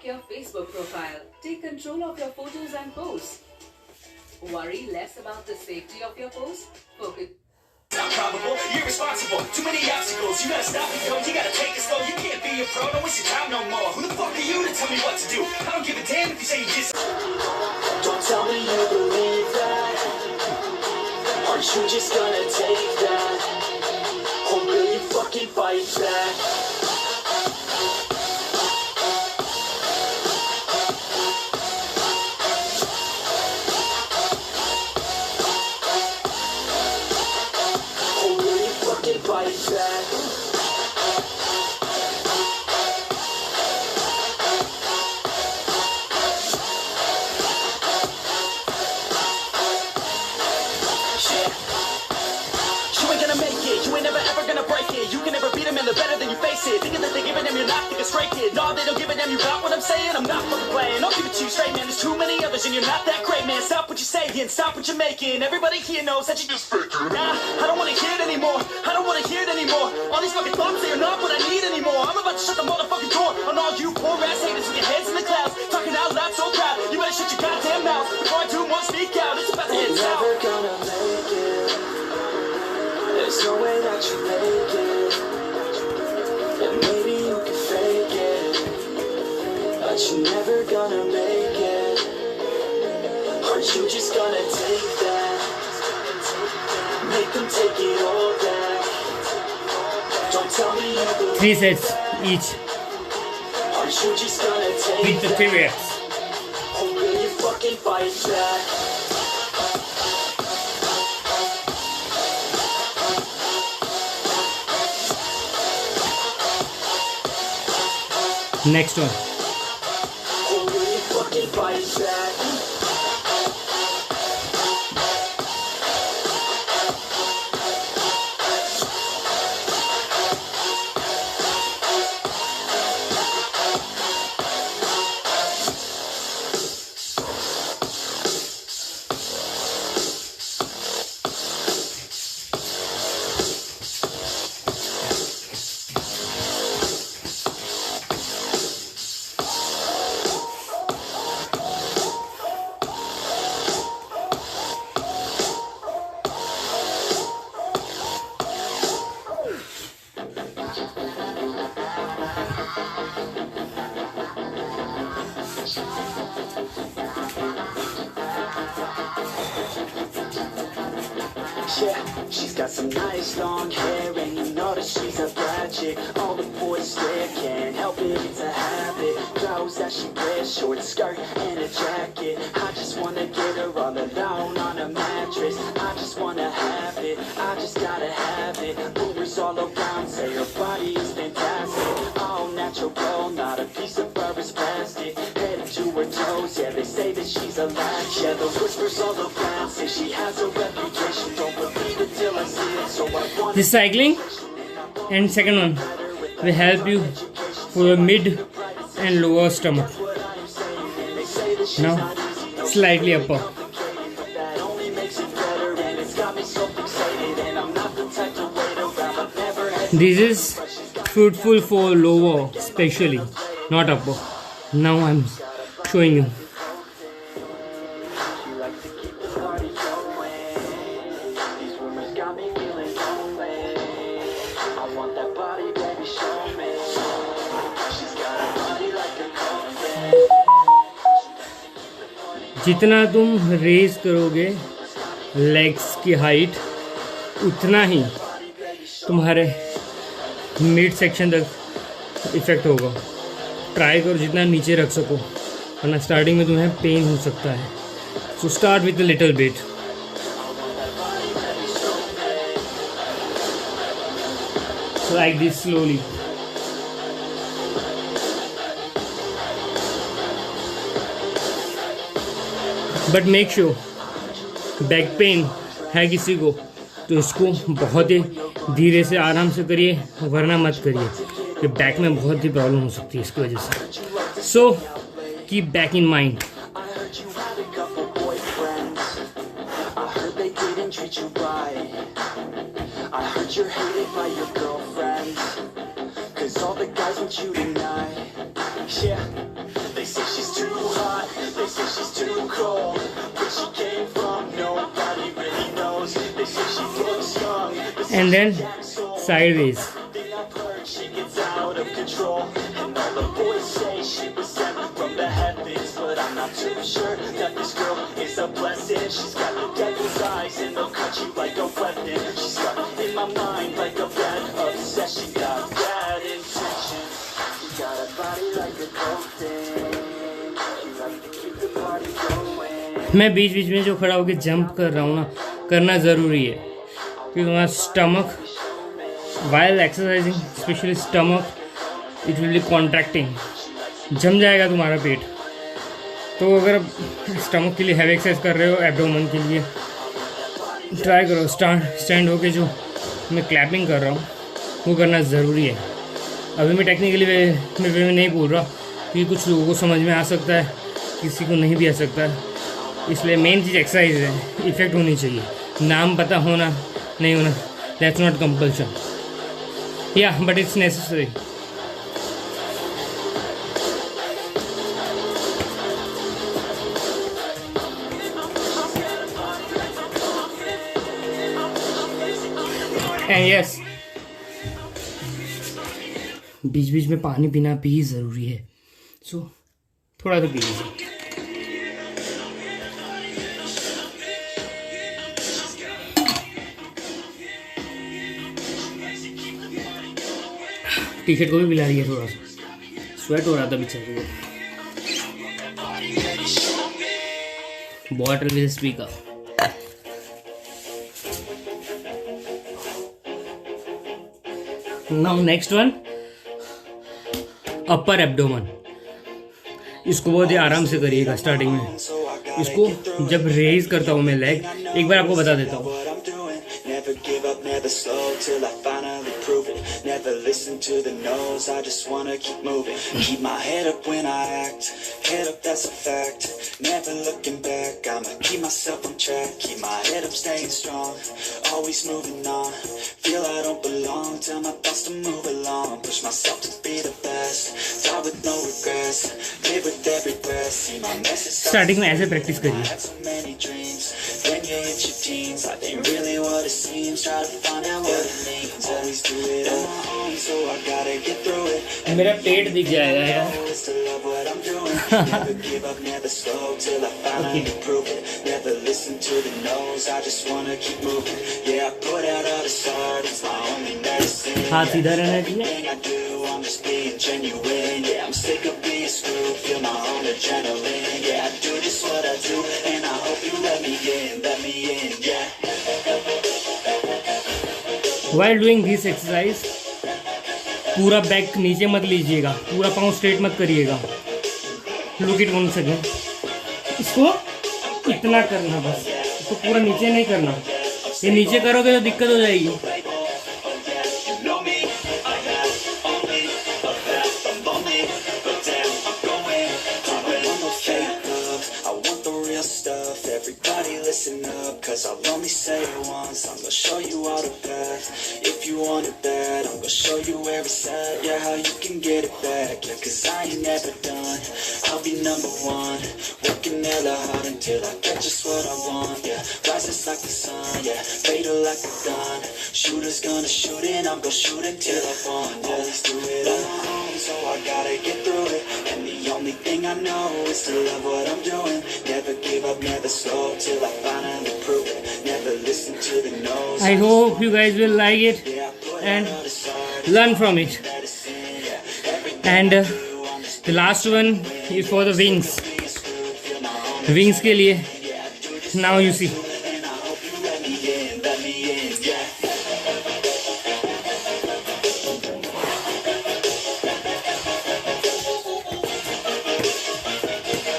your Facebook profile. Take control of your photos and posts. Worry less about the safety of your posts. Focus. Not probable, irresponsible, too many obstacles. You gotta stop and go, you gotta take it slow. You can't be a pro, don't waste your time no more. Who the fuck are you to tell me what to do? I don't give a damn if you say you just. Don't tell me you believe that. Aren't you just gonna take that? Or will you fucking fight back? Thinking that they're giving them, you're not thinking straight, kid. No, they don't give a damn, you got what I'm saying? I'm not fucking playing, I'll give it to you straight, man. There's too many others and you're not that great, man. Stop what you're saying, stop what you're making. Everybody here knows that you just faking. Nah, I don't wanna hear it anymore, I don't wanna hear it anymore. All these fucking thoughts, they are not what I need anymore. I'm about to shut the motherfucking door on all you poor ass haters with your heads in the clouds. Talking out loud so proud, you better shut your goddamn mouth before I do more speak out. It's about to head south. You're never gonna make it. There's no way that you make it. And maybe you can fake it, but you're never gonna make it. Aren't you just gonna take that? Make them take it all back. Don't tell me you believe 3 sets each Aren't you just gonna take with the 3 reps. Or will you fucking fight back? Next one. Or will you fucking fight back? Yeah, she's got some nice long hair, and you know that she's a bad chick. All the boys stare, can't help it, it's a habit. Clothes that she wears, short skirt and a jacket. I just wanna get her all alone on a mattress. I just wanna have it, I just gotta have it. Rumors all around say her body is fantastic. All natural, not a piece of fur is plastic. Head to her toes, yeah, they say that she's a latch. Yeah, the whispers all around say she has a reputation. Don't believe it till I see it, so I want This cycling and second one will help you for your mid and lower stomach. Now slightly upper. This is fruitful for lower especially, not upper. Now I'm showing you. जितना तुम raise करोगे legs की height उतना ही तुम्हारे mid section तक effect होगा. Try करो जितना नीचे रख सको, वरना स्टार्टिंग में तुम्हें पेन हो सकता है. So start with a little bit. Like this slowly. But make sure back pain है किसी को तो इसको बहुत ही धीरे से आराम से करिए, वरना मत करिए. ये बैक में बहुत ही प्रॉब्लम हो सकती है इसकी वजह से. So keep back in mind. control. Where she came from, nobody really knows. They say she looks young, but And then sideways. something I've heard, she gets out of control. And all the boys say she was sent from the heavens, but I'm not too sure that this girl is a blessing. She's got the devil's eyes and they'll cut you like a weapon. She's stuck in my mind like a bad obsession. Got bad intentions. She got a body like a cocaine. She likes to keep the party going. मैं बीच बीच में जो खड़ा होकर jump कर रहा हूँ ना, करना ज़रूरी है क्योंकि तुम्हारा stomach while exercising specially stomach it will be contracting, जम जाएगा तुम्हारा पेट। तो अगर स्टमक के लिए हैवी एक्सरसाइज कर रहे हो, एब्डोमेन के लिए ट्राई करो स्टैंड होके जो मैं क्लैपिंग कर रहा हूँ वो करना ज़रूरी है। अभी मैं टेक्निकली वे में नहीं बोल रहा क्योंकि कुछ लोगों को समझ में आ सकता है, किसी को नहीं भी आ सकता है। इसलिए मेन चीज़ एक्सरसाइज है, इफेक्ट होनी चाहिए, नाम पता होना नहीं होना दैट्स नॉट कंपल्शन, या but it's necessary. And yes, बीच बीच में पानी पीना भी ज़रूरी है, सो थोड़ा तो पी लीजिए। टी शर्ट को भी पिला रही है, थोड़ा सा स्वेट हो रहा था बेचारे को। Bottle with speaker. Now next one, upper abdomen. इसको बहुत ही आराम से करिएगा स्टार्टिंग में। इसको जब रेज करता हूँ मैं लेग, एक बार आपको बता देता हूँ। Never give up, never slow till I finally prove it. Never listen to the no's, I just wanna keep moving. Keep my head up when I act, head up that's a fact. Never looking back, I'ma keep myself on track. Keep my head up staying strong, always moving on. Feel I don't belong, tell my thoughts to move along. Push myself to be the best, die with no regrets. Live with every breath, see my message. Starting में ऐसे practice करिए। I had so many dreams, when you hit your teens, life ain't really what it seems. Try to find out what it means. Always do it on my own, so I gotta get through it. मेरा पेट दिख जाएगा यार। Always to love what I'm doing. Never give up, never slow till I finally prove it. Never listen to the no's, I just wanna keep moving. Yeah, I put out all the start, it's my only medicine. हाथ सीधा रहना चाहिए। Everything I do, I'm just being genuine. Yeah, I'm sick of being screwed, feel my own adrenaline. Yeah, I do just what I do, and I hope you let me in, yeah. While doing this exercise, पूरा back नीचे मत लीजिएगा, पूरा पाँव straight मत करिएगा। Look it one second, इसको इतना करना बस, इसको पूरा नीचे नहीं करना। ये नीचे करोगे तो दिक्कत हो जाएगी। Everybody listen up, cause I'll only say it once. I'm gonna show you all the path. If you want it bad, I'm gonna show you every side. Yeah, how you can get it back. Yeah, cause I ain't never done. I'll be number one. Working hella hard until I get just what I want. Yeah, rises like the sun. Yeah, fatal like a gun. Shooters gonna shoot and I'm gonna shoot until I won. Yeah, always do it on my own, so I gotta get through it. And the only thing I know is to love what I'm doing. Never give up, never slow till I finally prove it. Never listen to the no's. I hope you guys will like it and learn from it. And the last one is for the wings. Wings के लिए now you see. And I hope you let me in, yeah.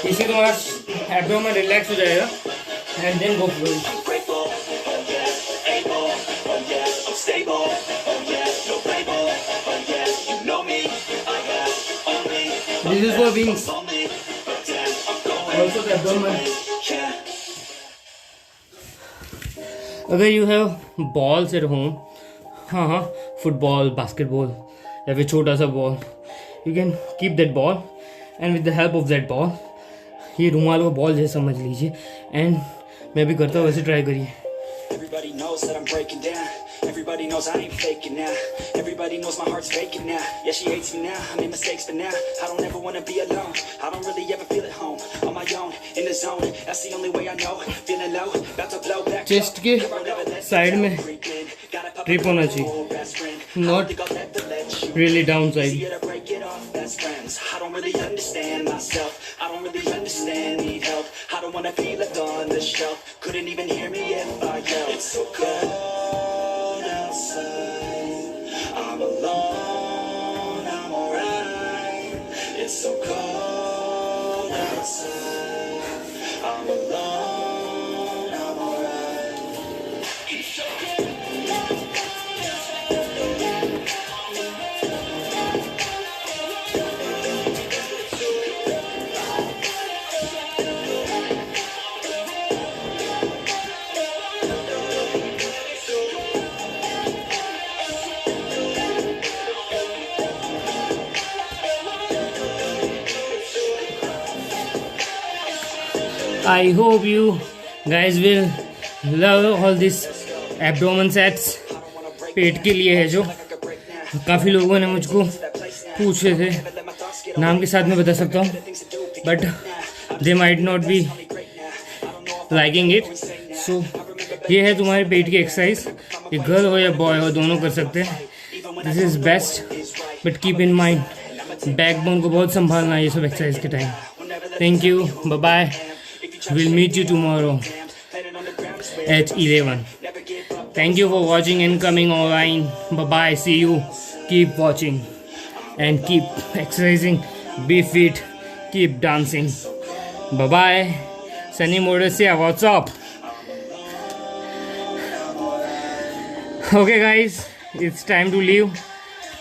इससे तुम्हारा abdomen relax हो जाएगा and then go for it. Grateful, oh yeah, able, oh yeah, I'm stable, oh yeah, no label, oh yeah, you know me, I have only, This is for wings. only, but damn, I'm going, Also the abdomen. yeah. अगर you have balls at home, हाँ football, basketball या फिर छोटा सा ball, you can keep that ball and with the help of that ball ये रुमाल को ball जैसे समझ लीजिए, एंड मैं भी करता हूँ, वैसे ट्राई करिए। Everybody knows that I'm breaking down. Everybody knows I ain't faking now. Everybody knows my heart's vacant now. Yeah, she hates me now. I made mistakes, but now I don't ever wanna be alone. I don't really ever feel at home. On my own, in the zone. That's the only way I know. Feeling low, about to blow back. Chest के side में trip होना चाहिए, not really down side. I don't really understand myself. I don't really understand, need help. I don't wanna be left on the shelf. Couldn't even hear me if I yelled. It's so cold outside. I'm alone, I'm alright. It's so cold outside. I'm alone, I'm alright. It's so cold. I hope you guys will love all this abdomen sets। पेट के लिए है जो काफ़ी लोगों ने मुझको पूछे थे, नाम के साथ मैं बता सकता हूँ, but they might not be liking it. So ये है तुम्हारे पेट की एक्सरसाइज, ये गर्ल हो या बॉय हो दोनों कर सकते हैं। This is best, but keep in mind backbone को बहुत संभालना है ये सब एक्सरसाइज के time. Thank you, bye bye, will meet you tomorrow at 11. Thank you for watching and coming online. Bye bye, see you. Keep watching and keep exercising, be fit, keep dancing. Bye bye. Sunny Modestia, what's up? Okay guys, it's time to leave.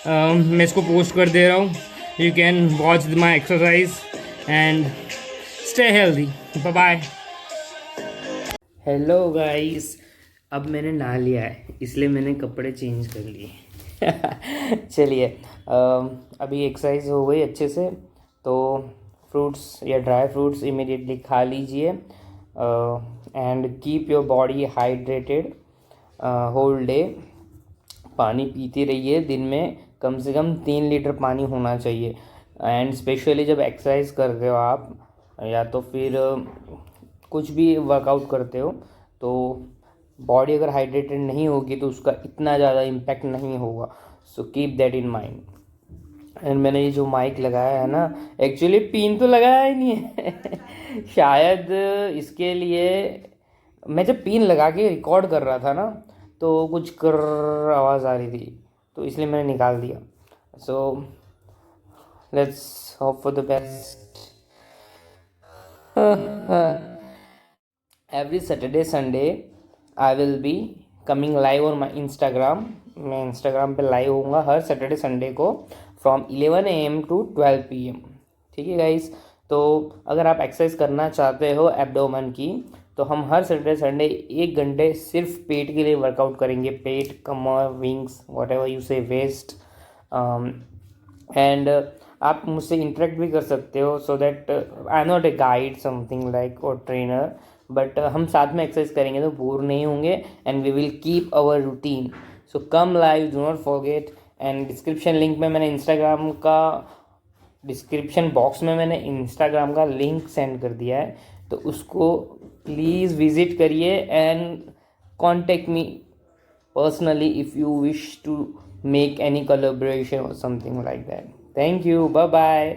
मैं इसको post कर दे रहा हूँ. You can watch my exercise and stay healthy. Bye bye. Hello guys, अब मैंने नहा लिया है इसलिए मैंने कपड़े चेंज कर लिए। चलिए, अभी एक्सरसाइज हो गई अच्छे से, तो फ्रूट्स या ड्राई फ्रूट्स इमीडिएटली खा लीजिए and keep your body hydrated whole day. पानी पीते रहिए, दिन में कम से कम 3 लीटर पानी होना चाहिए। एंड स्पेशली जब एक्सरसाइज करते हो आप, या तो फिर कुछ भी वर्कआउट करते हो, तो बॉडी अगर हाइड्रेटेड नहीं होगी तो उसका इतना ज़्यादा इम्पैक्ट नहीं होगा। So keep that in mind. And मैंने ये जो माइक लगाया है ना, एक्चुअली पिन तो लगाया ही नहीं है शायद इसके लिए मैं जब पिन लगा के रिकॉर्ड कर रहा था ना, तो कुछ कर आवाज़ आ रही थी, तो इसलिए मैंने निकाल दिया। So let's hope for the best. Every Saturday Sunday I will be coming live on my Instagram. मैं इंस्टाग्राम पे लाइव होऊंगा हर सैटरडे संडे को फ्रॉम 11 AM to 12 PM। ठीक है गाइस, तो अगर आप एक्सरसाइज करना चाहते हो एब्डोमेन की, तो हम हर सैटरडे संडे 1 घंटे सिर्फ पेट के लिए वर्कआउट करेंगे। पेट, कमर, wings, whatever you say, waist. And आप मुझसे इंटरेक्ट भी कर सकते हो, so that I am not a guide something like और ट्रेनर, बट हम साथ में एक्सरसाइज करेंगे तो बोर नहीं होंगे and we will keep our routine. So come live, do not forget. And description link में मैंने इंस्टाग्राम का, डिस्क्रिप्शन बॉक्स में मैंने इंस्टाग्राम का लिंक सेंड कर दिया है, तो उसको प्लीज़ विजिट करिए and contact me personally if you wish to make any collaboration और something like that. Thank you, bye bye,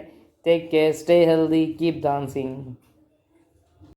take care, stay healthy, keep dancing.